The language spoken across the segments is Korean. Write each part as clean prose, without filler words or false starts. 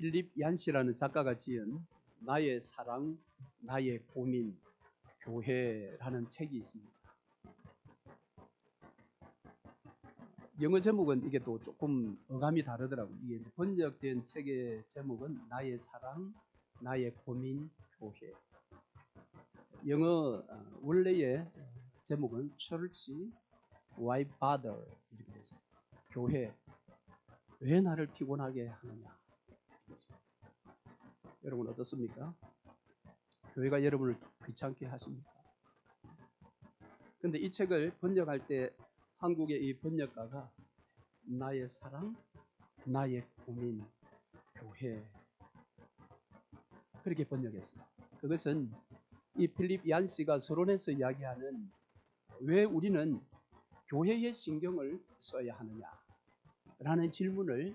필립 얀시라는 작가가 지은 나의 사랑, 나의 고민, 교회라는 책이 있습니다. 영어 제목은 이게 또 조금 어감이 다르더라고요. 이게 번역된 책의 제목은 나의 사랑, 나의 고민, 교회. 영어 원래의 제목은 Church, Why Bother 이렇게 되죠. 교회, 왜 나를 피곤하게 하느냐. 여러분 어떻습니까? 교회가 여러분을 귀찮게 하십니까? 근데 이 책을 번역할 때 한국의 이 번역가가 나의 사랑, 나의 고민, 교회 그렇게 번역했어요. 그것은 이 필립 얀시가 서론에서 이야기하는 왜 우리는 교회에 신경을 써야 하느냐라는 질문을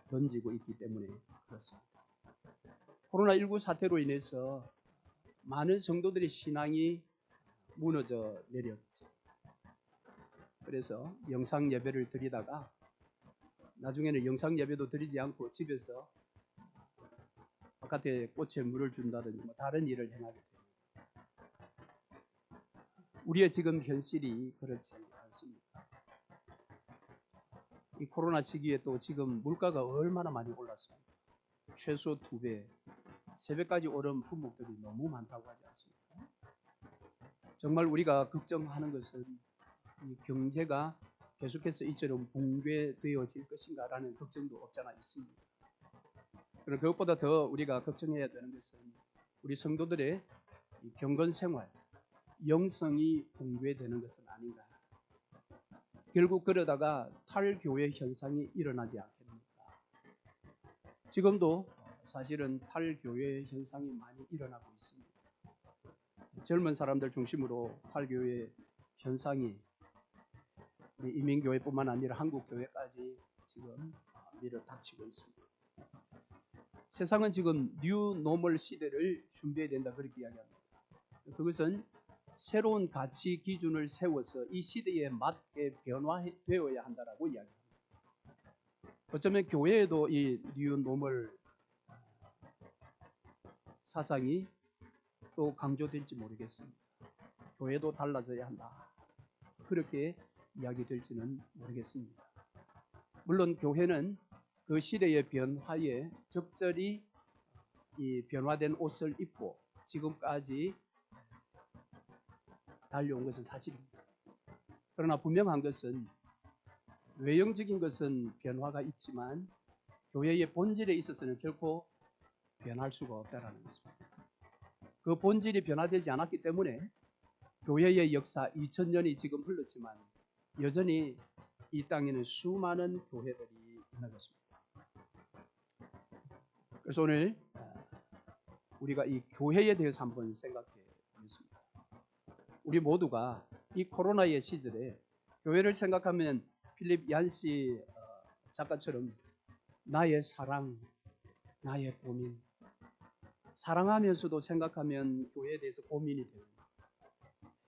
던지고 있기 때문에 그렇습니다. 코로나19 사태로 인해서 많은 성도들의 신앙이 무너져 내렸죠. 그래서 영상 예배를 드리다가 나중에는 영상 예배도 드리지 않고 집에서 바깥에 꽃에 물을 준다든지 다른 일을 행하게 됩니다. 우리의 지금 현실이 그렇지 않습니다. 이 코로나 시기에 또 지금 물가가 얼마나 많이 올랐습니까? 최소 2배, 3배까지 오른 품목들이 너무 많다고 하지 않습니까? 정말 우리가 걱정하는 것은 이 경제가 계속해서 이처럼 붕괴되어질 것인가라는 걱정도 없잖아 있습니다. 그러나 그것보다 더 우리가 걱정해야 되는 것은 우리 성도들의 경건 생활, 영성이 붕괴되는 것은 아닌가. 결국 그러다가 탈교회 현상이 일어나지 않겠습니까? 지금도 사실은 탈교회 현상이 많이 일어나고 있습니다. 젊은 사람들 중심으로 탈교회 현상이 이민교회뿐만 아니라 한국교회까지 지금 밀어닥치고 있습니다. 세상은 지금 뉴 노멀 시대를 준비해야 된다 그렇게 이야기합니다. 그것은 새로운 가치 기준을 세워서 이 시대에 맞게 변화되어야 한다라고 이야기합니다. 어쩌면 교회에도 이 뉴 노멀 사상이 또 강조될지 모르겠습니다. 교회도 달라져야 한다. 그렇게 이야기될지는 모르겠습니다. 물론 교회는 그 시대의 변화에 적절히 이 변화된 옷을 입고 지금까지 달려온 것은 사실입니다. 그러나 분명한 것은 외형적인 것은 변화가 있지만 교회의 본질에 있어서는 결코 변할 수가 없다는 것입니다. 그 본질이 변화되지 않았기 때문에 교회의 역사 2000년이 지금 흘렀지만 여전히 이 땅에는 수많은 교회들이 있는 것입니다. 그래서 오늘 우리가 이 교회에 대해서 한번 생각해 보겠습니다. 우리 모두가 이 코로나의 시절에 교회를 생각하면 필립 얀시 작가처럼 나의 사랑, 나의 고민, 사랑하면서도 생각하면 교회에 대해서 고민이 됩니다.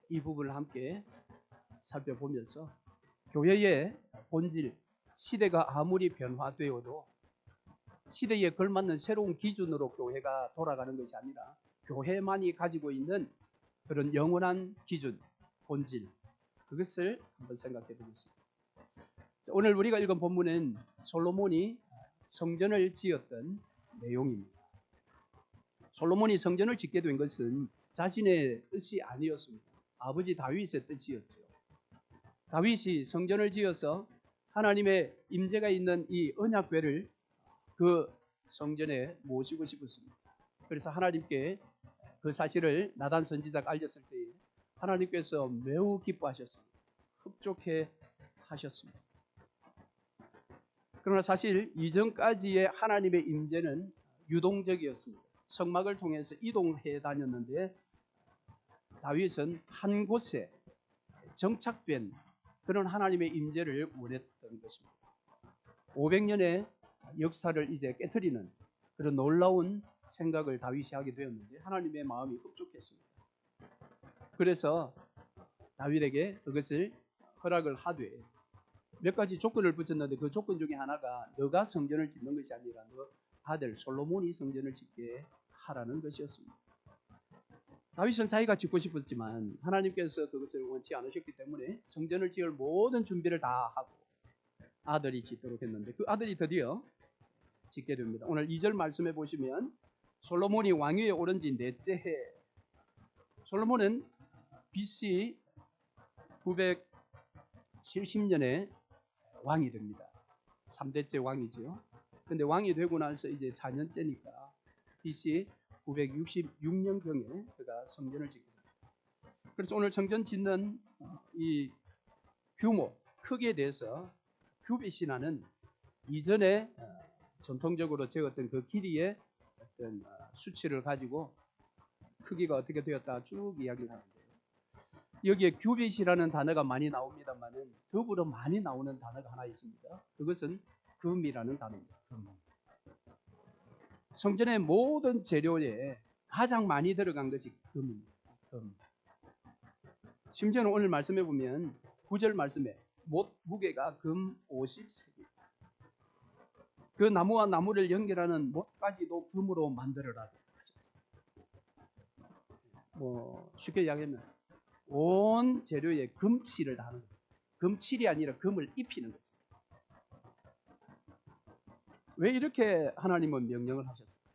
이 부분을 함께 살펴보면서 교회의 본질, 시대가 아무리 변화되어도 시대에 걸맞는 새로운 기준으로 교회가 돌아가는 것이 아니라 교회만이 가지고 있는 그런 영원한 기준, 본질, 그것을 한번 생각해 보겠습니다. 오늘 우리가 읽은 본문은 솔로몬이 성전을 지었던 내용입니다. 솔로몬이 성전을 짓게 된 것은 자신의 뜻이 아니었습니다. 아버지 다윗의 뜻이었죠. 다윗이 성전을 지어서 하나님의 임재가 있는 이 언약궤를 그 성전에 모시고 싶었습니다. 그래서 하나님께 그 사실을 나단 선지자가 알렸을 때 하나님께서 매우 기뻐하셨습니다. 흡족해 하셨습니다. 그러나 사실 이전까지의 하나님의 임재는 유동적이었습니다. 성막을 통해서 이동해 다녔는데 다윗은 한 곳에 정착된 그런 하나님의 임재를 원했던 것입니다. 500년의 역사를 이제 깨트리는 그런 놀라운 생각을 다윗이 하게 되었는데 하나님의 마음이 흡족했습니다. 그래서 다윗에게 그것을 허락을 하되 몇 가지 조건을 붙였는데 그 조건 중에 하나가 너가 성전을 짓는 것이 아니라 너 아들 솔로몬이 성전을 짓게 하라는 것이었습니다. 다윗은 자기가 짓고 싶었지만 하나님께서 그것을 원치 않으셨기 때문에 성전을 지을 모든 준비를 다 하고 아들이 짓도록 했는데 그 아들이 드디어 짓게 됩니다. 오늘 2절 말씀해 보시면 솔로몬이 왕위에 오른 지 넷째 해, 솔로몬은 BC 970년에 왕이 됩니다. 3대째 왕이죠. 근데 왕이 되고 나서 이제 4년째니까 BC 966년경에 그가 성전을 짓게 됩니다. 그래서 오늘 성전 짓는 이 규모, 크기에 대해서 규빗이라는 이전에 전통적으로 재었던 그 길이의 어떤 수치를 가지고 크기가 어떻게 되었다 쭉 이야기를 하는데요. 여기에 규빗이라는 단어가 많이 나옵니다만은 더불어 많이 나오는 단어가 하나 있습니다. 그것은 금이라는 단어입니다. 금. 성전의 모든 재료에 가장 많이 들어간 것이 금입니다. 금. 심지어는 오늘 말씀해 보면 9절 말씀에 못 무게가 금 50세겔. 그 나무와 나무를 연결하는 못까지도 금으로 만들어라 하셨습니다. 쉽게 이야기하면 온 재료에 금칠을 하는 거예요. 금칠이 아니라 금을 입히는 거죠. 왜 이렇게 하나님은 명령을 하셨습니까?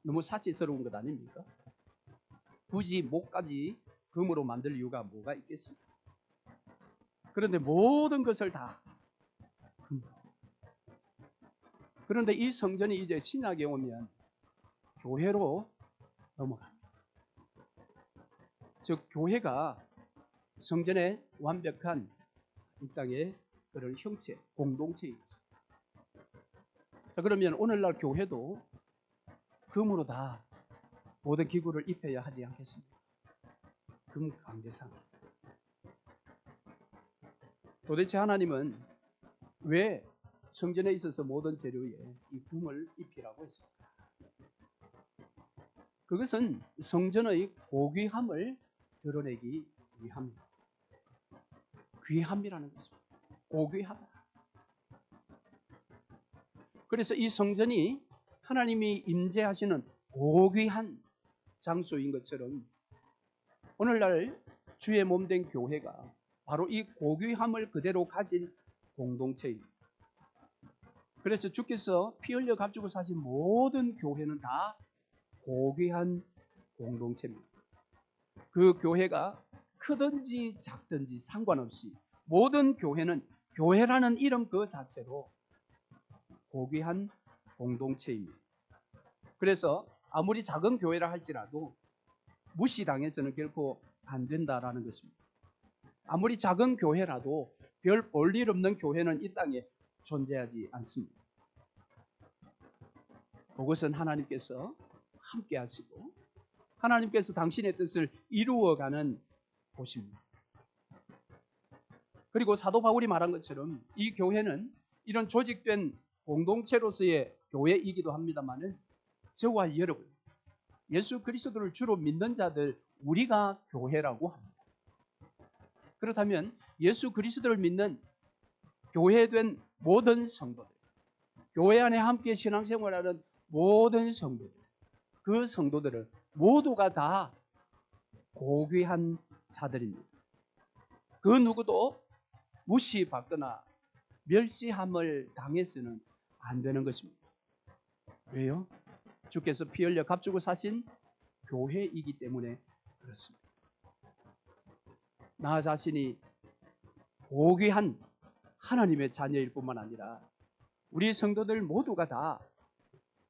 너무 사치스러운 것 아닙니까? 굳이 목까지 금으로 만들 이유가 뭐가 있겠습니까? 그런데 모든 것을 다 금으로. 그런데 이 성전이 이제 신약에 오면 교회로 넘어갑니다. 즉 교회가 성전의 완벽한 이 땅의 그런 형체, 공동체인 것입니다. 자, 그러면 오늘날 교회도 금으로 다 모든 기구를 입혀야 하지 않겠습니까? 금 강대상. 도대체 하나님은 왜 성전에 있어서 모든 재료에 이 금을 입히라고 했습니까? 그것은 성전의 고귀함을 드러내기 위함입니다. 귀함이라는 것입니다. 고귀함. 그래서 이 성전이 하나님이 임재하시는 고귀한 장소인 것처럼 오늘날 주의 몸된 교회가 바로 이 고귀함을 그대로 가진 공동체입니다. 그래서 주께서 피 흘려 값주고 사신 모든 교회는 다 고귀한 공동체입니다. 그 교회가 크든지 작든지 상관없이 모든 교회는 교회라는 이름 그 자체로 고귀한 공동체입니다. 그래서 아무리 작은 교회라 할지라도 무시당해서는 결코 안 된다라는 것입니다. 아무리 작은 교회라도 별 볼일 없는 교회는 이 땅에 존재하지 않습니다. 그것은 하나님께서 함께 하시고 하나님께서 당신의 뜻을 이루어가는 곳입니다. 그리고 사도 바울이 말한 것처럼 이 교회는 이런 조직된 공동체로서의 교회이기도 합니다만은 저와 여러분, 예수 그리스도를 주로 믿는 자들 우리가 교회라고 합니다. 그렇다면 예수 그리스도를 믿는 교회된 모든 성도들, 교회 안에 함께 신앙생활하는 모든 성도들, 그 성도들은 모두가 다 고귀한 자들입니다. 그 누구도 무시받거나 멸시함을 당해서는 안 되는 것입니다. 왜요? 주께서 피 흘려 값주고 사신 교회이기 때문에 그렇습니다. 나 자신이 고귀한 하나님의 자녀일 뿐만 아니라 우리 성도들 모두가 다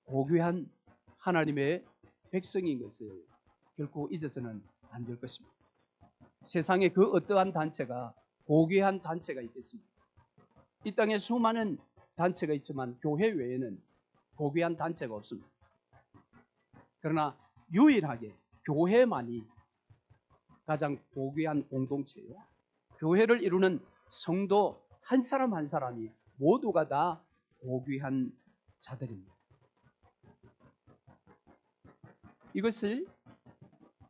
고귀한 하나님의 백성인 것을 결코 잊어서는 안 될 것입니다. 세상에 그 어떠한 단체가 고귀한 단체가 있겠습니까? 이 땅에 수많은 단체가 있지만 교회 외에는 고귀한 단체가 없습니다. 그러나 유일하게 교회만이 가장 고귀한 공동체요. 교회를 이루는 성도 한 사람 한 사람이 모두가 다 고귀한 자들입니다. 이것을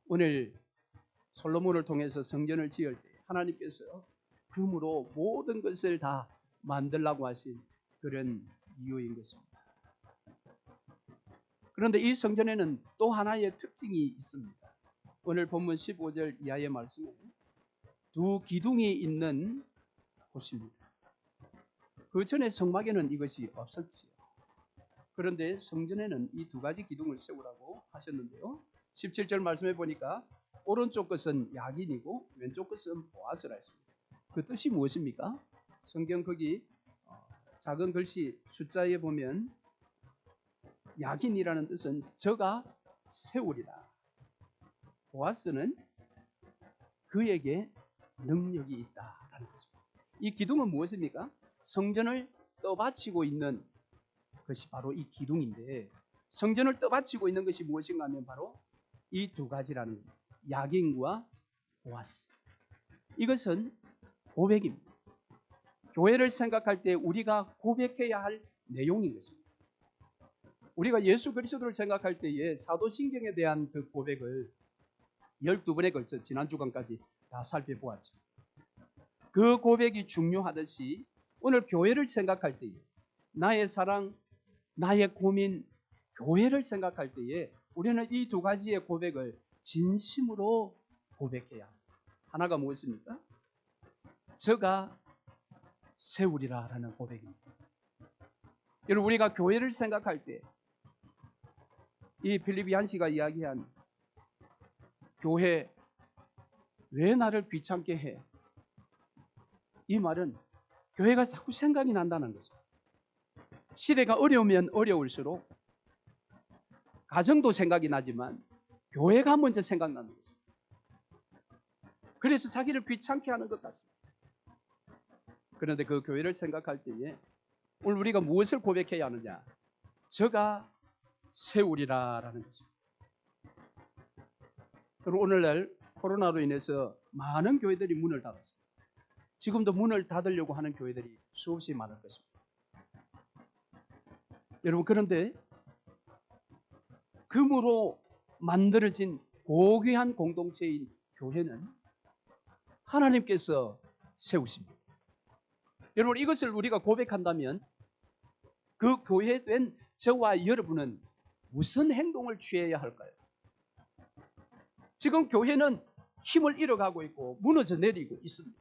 오늘 솔로몬을 통해서 성전을 지을 때 하나님께서 금으로 모든 것을 다 만들라고 하신 그런 이유인 것입니다. 그런데 이 성전에는 또 하나의 특징이 있습니다. 오늘 본문 15절 이하의 말씀에 두 기둥이 있는 곳입니다. 그 전에 성막에는 이것이 없었지요. 그런데 성전에는 이 두 가지 기둥을 세우라고 하셨는데요. 17절 말씀해 보니까 오른쪽 것은 야긴이고 왼쪽 것은 보아스라 했습니다. 그 뜻이 무엇입니까? 성경 거기 작은 글씨 숫자에 보면 야긴이라는 뜻은 저가 세우리라. 보아스는 그에게 능력이 있다라는 것입니다. 이 기둥은 무엇입니까? 성전을 떠받치고 있는 것이 바로 이 기둥인데, 성전을 떠받치고 있는 것이 무엇인가 하면 바로 이 두 가지라는 겁니다. 야긴과 보아스. 이것은 고백입니다. 교회를 생각할 때 우리가 고백해야 할 내용인 것입니다. 우리가 예수 그리스도를 생각할 때에 사도신경에 대한 그 고백을 12번에 걸쳐 지난 주간까지 다 살펴보았죠. 그 고백이 중요하듯이 오늘 교회를 생각할 때에 나의 사랑, 나의 고민, 교회를 생각할 때에 우리는 이 두 가지의 고백을 진심으로 고백해야 합니다. 하나가 무엇입니까? 저가 세우리라 라는 고백입니다. 여러분, 우리가 교회를 생각할 때 이 필립 얀시가 이야기한 교회 왜 나를 귀찮게 해? 이 말은 교회가 자꾸 생각이 난다는 것입니다. 시대가 어려우면 어려울수록 가정도 생각이 나지만 교회가 먼저 생각나는 것입니다. 그래서 자기를 귀찮게 하는 것 같습니다. 그런데 그 교회를 생각할 때에 오늘 우리가 무엇을 고백해야 하느냐? 저가 세우리라라는 것입니다. 그리고 오늘날 코로나로 인해서 많은 교회들이 문을 닫았습니다. 지금도 문을 닫으려고 하는 교회들이 수없이 많을 것입니다. 여러분, 그런데 금으로 만들어진 고귀한 공동체인 교회는 하나님께서 세우십니다. 여러분, 이것을 우리가 고백한다면 그 교회된 저와 여러분은 무슨 행동을 취해야 할까요? 지금 교회는 힘을 잃어가고 있고 무너져 내리고 있습니다.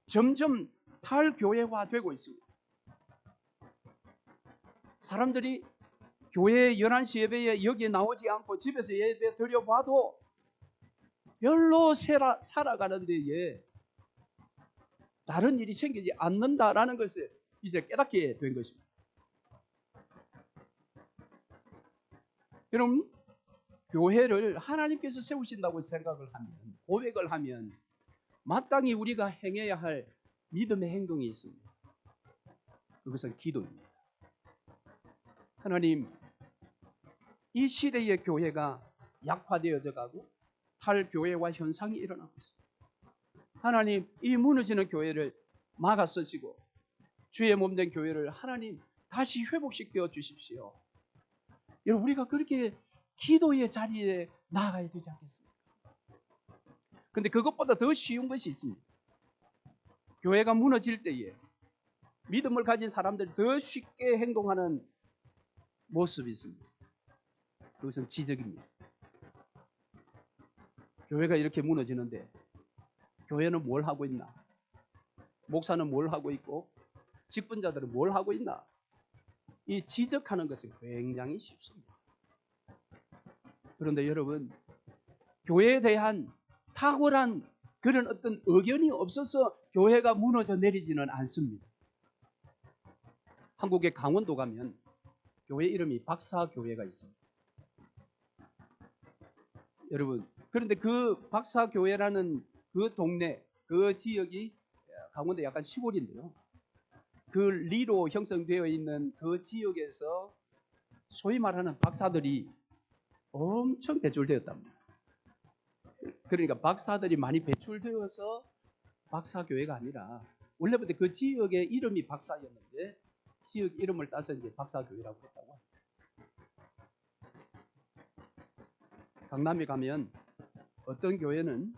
점점 탈교회화되고 있습니다. 사람들이 교회 11시 예배에 여기에 나오지 않고 집에서 예배 드려봐도 별로 살아가는 데에 다른 일이 생기지 않는다라는 것을 이제 깨닫게 된 것입니다. 여러분, 교회를 하나님께서 세우신다고 생각을 하면, 고백을 하면 마땅히 우리가 행해야 할 믿음의 행동이 있습니다. 그것은 기도입니다. 하나님, 이 시대의 교회가 약화되어져 가고 탈교회화 현상이 일어나고 있습니다. 하나님, 이 무너지는 교회를 막아 쓰시고 주의 몸된 교회를 하나님 다시 회복시켜 주십시오. 여러분, 우리가 그렇게 기도의 자리에 나아가야 되지 않겠습니까? 그런데 그것보다 더 쉬운 것이 있습니다. 교회가 무너질 때에 믿음을 가진 사람들이 더 쉽게 행동하는 모습이 있습니다. 그것은 지적입니다. 교회가 이렇게 무너지는데 교회는 뭘 하고 있나? 목사는 뭘 하고 있고 직분자들은 뭘 하고 있나? 이 지적하는 것은 굉장히 쉽습니다. 그런데 여러분, 교회에 대한 탁월한 그런 어떤 의견이 없어서 교회가 무너져 내리지는 않습니다. 한국의 강원도 가면 교회 이름이 박사교회가 있습니다. 여러분, 그런데 그 박사교회라는 그 동네, 그 지역이 강원도 약간 시골인데요. 그 리로 형성되어 있는 그 지역에서 소위 말하는 박사들이 엄청 배출되었답니다. 그러니까 박사들이 많이 배출되어서 박사교회가 아니라 원래부터 그 지역의 이름이 박사였는데 지역 이름을 따서 이제 박사교회라고 했다고 합니다. 강남에 가면 어떤 교회는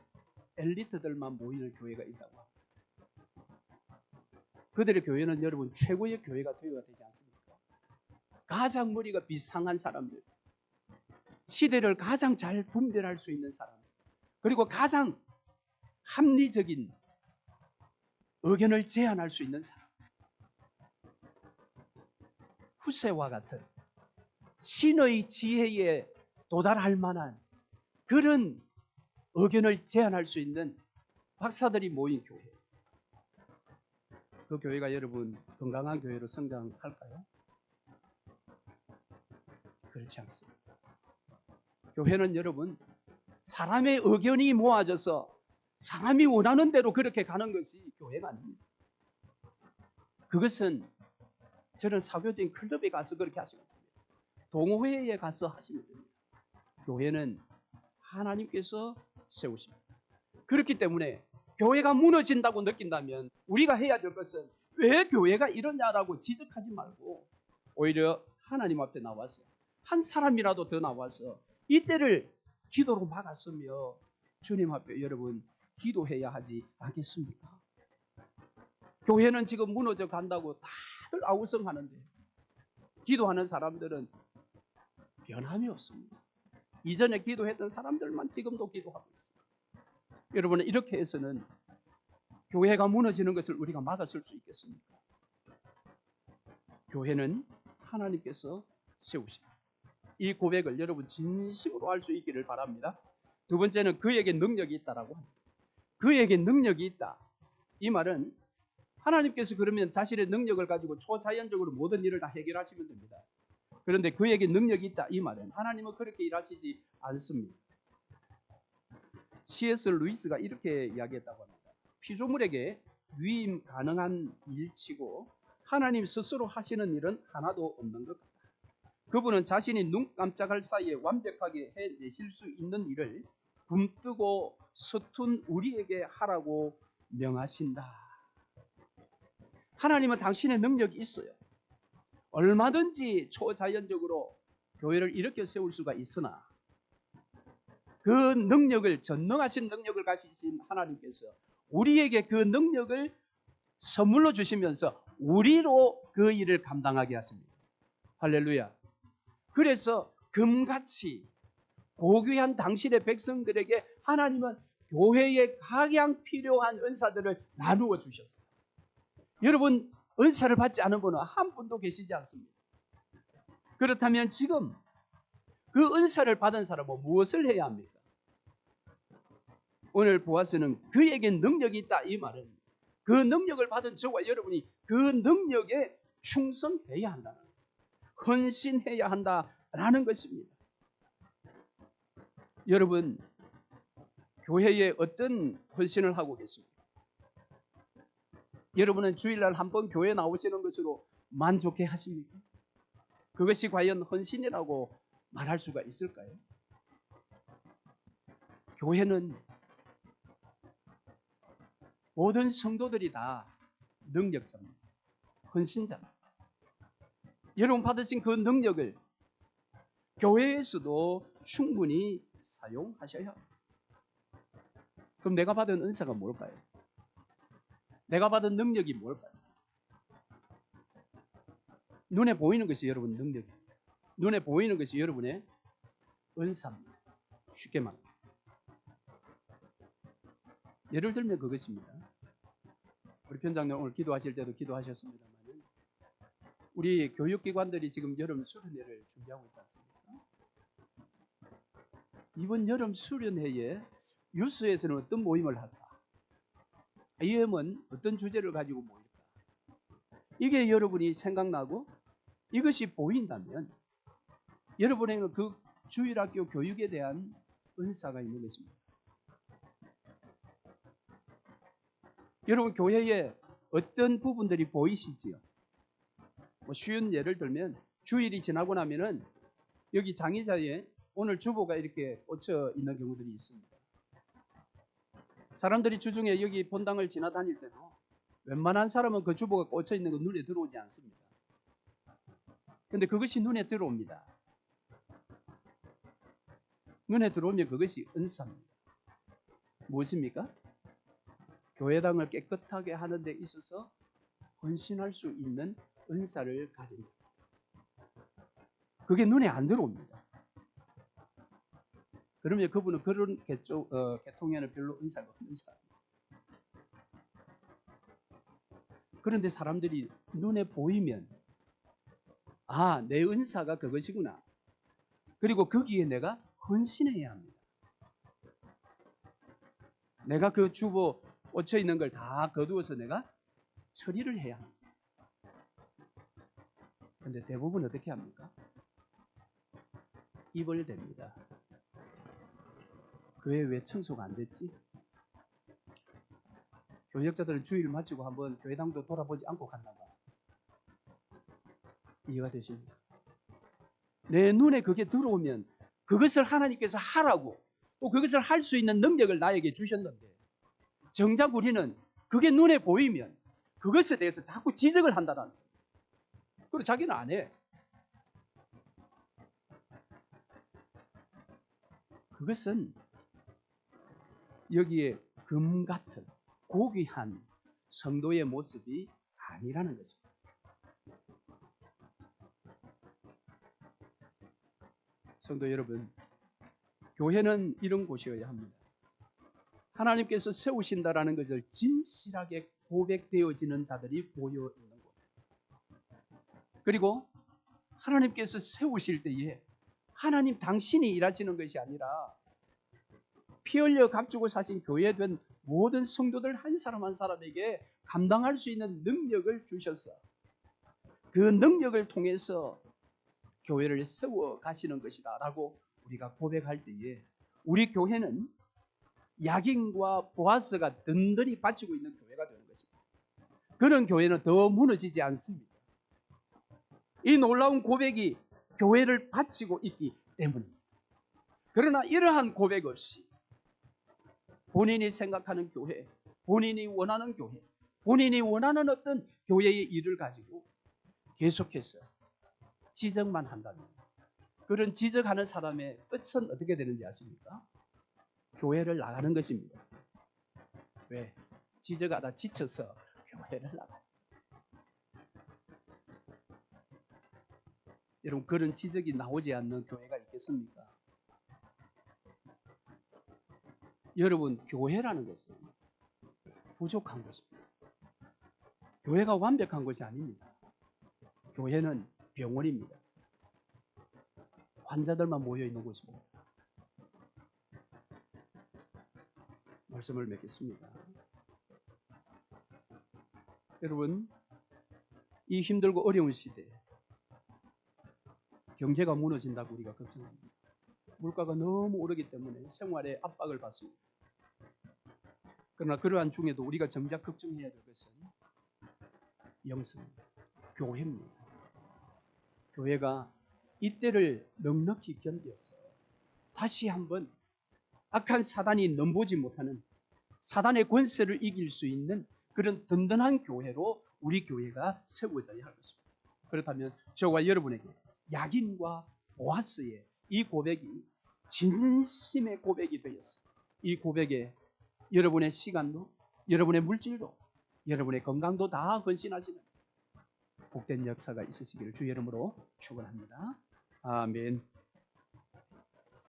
엘리트들만 모이는 교회가 있다고 합니다. 그들의 교회는 여러분 최고의 교회가 되어야 되지 않습니까? 가장 머리가 비상한 사람들, 시대를 가장 잘 분별할 수 있는 사람, 그리고 가장 합리적인 의견을 제안할 수 있는 사람, 후세와 같은 신의 지혜에 도달할 만한 그런 의견을 제안할 수 있는 박사들이 모인 교회. 그 교회가 여러분 건강한 교회로 성장할까요? 그렇지 않습니다. 교회는 여러분 사람의 의견이 모아져서 사람이 원하는 대로 그렇게 가는 것이 교회가 아닙니다. 그것은 저는 사교적인 클럽에 가서 그렇게 하시면 됩니다. 동호회에 가서 하시면 됩니다. 교회는 하나님께서 세우십니다. 그렇기 때문에 교회가 무너진다고 느낀다면 우리가 해야 될 것은 왜 교회가 이러냐라고 지적하지 말고 오히려 하나님 앞에 나와서 한 사람이라도 더 나와서 이때를 기도로 막았으며 주님 앞에 여러분 기도해야 하지 않겠습니까? 교회는 지금 무너져 간다고 다들 아우성하는데 기도하는 사람들은 변함이 없습니다. 이전에 기도했던 사람들만 지금도 기도하고 있습니다. 여러분 이렇게 해서는 교회가 무너지는 것을 우리가 막았을 수 있겠습니까? 교회는 하나님께서 세우십니다. 이 고백을 여러분 진심으로 할 수 있기를 바랍니다. 두 번째는 그에게 능력이 있다라고 합니다. 그에게 능력이 있다. 이 말은 하나님께서 그러면 자신의 능력을 가지고 초자연적으로 모든 일을 다 해결하시면 됩니다. 그런데 그에게 능력이 있다. 이 말은 하나님은 그렇게 일하시지 않습니다. C.S. 루이스가 이렇게 이야기했다고 합니다. 피조물에게 위임 가능한 일치고 하나님 스스로 하시는 일은 하나도 없는 것 같다. 그분은 자신이 눈 깜짝할 사이에 완벽하게 해내실 수 있는 일을 굼뜨고 서툰 우리에게 하라고 명하신다. 하나님은 당신의 능력이 있어요. 얼마든지 초자연적으로 교회를 일으켜 세울 수가 있으나 그 능력을, 전능하신 능력을 가지신 하나님께서 우리에게 그 능력을 선물로 주시면서 우리로 그 일을 감당하게 하십니다. 할렐루야. 그래서 금같이 고귀한 당신의 백성들에게 하나님은 교회에 각양 필요한 은사들을 나누어 주셨어요. 여러분 은사를 받지 않은 분은 한 분도 계시지 않습니다. 그렇다면 지금 그 은사를 받은 사람은 무엇을 해야 합니까? 오늘 보아서는 그에게 능력이 있다. 이 말은 그 능력을 받은 저와 여러분이 그 능력에 충성해야 한다는, 헌신해야 한다라는 것입니다. 여러분 교회에 어떤 헌신을 하고 계십니까? 여러분은 주일날 한 번 교회 나오시는 것으로 만족해 하십니까? 그것이 과연 헌신이라고 말할 수가 있을까요? 교회는 모든 성도들이 다 능력자입니다. 헌신자입니다. 여러분 받으신 그 능력을 교회에서도 충분히 사용하셔야 합니다. 그럼 내가 받은 은사가 뭘까요? 내가 받은 능력이 뭘까요? 눈에 보이는 것이 여러분 능력이에요. 눈에 보이는 것이 여러분의 은사입니다. 쉽게 말합니다. 예를 들면 그것입니다. 우리 편장님 오늘 기도하실 때도 기도하셨습니다만 우리 교육기관들이 지금 여름 수련회를 준비하고 있지 않습니까? 이번 여름 수련회에 유스에서는 어떤 모임을 할까? IM은 어떤 주제를 가지고 모일까? 이게 여러분이 생각나고 이것이 보인다면 여러분에게는 그 주일학교 교육에 대한 은사가 있는 것입니다. 여러분 교회에 어떤 부분들이 보이시지요? 쉬운 예를 들면 주일이 지나고 나면은 여기 장의자에 오늘 주보가 이렇게 꽂혀 있는 경우들이 있습니다. 사람들이 주중에 여기 본당을 지나다닐 때도 웬만한 사람은 그 주보가 꽂혀 있는 거 눈에 들어오지 않습니다. 그런데 그것이 눈에 들어옵니다. 눈에 들어오면 그것이 은사입니다. 무엇입니까? 교회당을 깨끗하게 하는 데 있어서 헌신할 수 있는 은사를 가진 자. 그게 눈에 안 들어옵니다. 그러면 그분은 그런 계통에는 별로 은사가 없는 사람. 그런데 사람들이 눈에 보이면 아, 내 은사가 그것이구나. 그리고 거기에 내가 헌신해야 합니다. 내가 그 주보 꽂혀 있는 걸 다 거두어서 내가 처리를 해야 합니다. 그런데 대부분 어떻게 합니까? 입을 댑니다. 교회 왜 청소가 안 됐지? 교역자들은 주의를 마치고 한번 교회당도 돌아보지 않고 갔나 봐. 이해가 되십니까? 내 눈에 그게 들어오면 그것을 하나님께서 하라고 또 그것을 할 수 있는 능력을 나에게 주셨는데 정작 우리는 그게 눈에 보이면 그것에 대해서 자꾸 지적을 한다는 거예요. 그리고 자기는 안 해. 그것은 여기에 금 같은 고귀한 성도의 모습이 아니라는 것입니다. 성도 여러분, 교회는 이런 곳이어야 합니다. 하나님께서 세우신다라는 것을 진실하게 고백되어지는 자들이 모여 있는 곳. 그리고 하나님께서 세우실 때에 하나님 당신이 일하시는 것이 아니라 피 흘려 값주고 사신 교회된 모든 성도들 한 사람 한 사람에게 감당할 수 있는 능력을 주셔서 그 능력을 통해서 교회를 세워 가시는 것이다 라고 우리가 고백할 때에 우리 교회는 야긴과 보아스가 든든히 받치고 있는 교회가 되는 것입니다. 그런 교회는 더 무너지지 않습니다. 이 놀라운 고백이 교회를 받치고 있기 때문입니다. 그러나 이러한 고백 없이 본인이 생각하는 교회, 본인이 원하는 교회, 본인이 원하는 어떤 교회의 일을 가지고 계속해서 지적만 한다면 그런 지적하는 사람의 끝은 어떻게 되는지 아십니까? 교회를 나가는 것입니다. 왜? 지적하다 지쳐서 교회를 나가요. 여러분, 그런 지적이 나오지 않는 교회가 있겠습니까? 여러분, 교회라는 것은 부족한 것입니다. 교회가 완벽한 것이 아닙니다. 교회는 병원입니다. 환자들만 모여 있는 곳입니다. 말씀을 맺겠습니다. 여러분, 이 힘들고 어려운 시대에 경제가 무너진다고 우리가 걱정합니다. 물가가 너무 오르기 때문에 생활에 압박을 받습니다. 그러나 그러한 중에도 우리가 정작 걱정해야 될 것은 영성입니다. 교회입니다. 교회가 이때를 넉넉히 견뎌서 다시 한번 악한 사단이 넘보지 못하는 사단의 권세를 이길 수 있는 그런 든든한 교회로 우리 교회가 세워져야 할 것입니다. 그렇다면 저와 여러분에게 야긴과 보아스의 이 고백이 진심의 고백이 되었습니다. 이 고백에 여러분의 시간도, 여러분의 물질도, 여러분의 건강도 다 헌신하시는 복된 역사가 있으시기를 주의 이름으로 축원합니다. 아멘.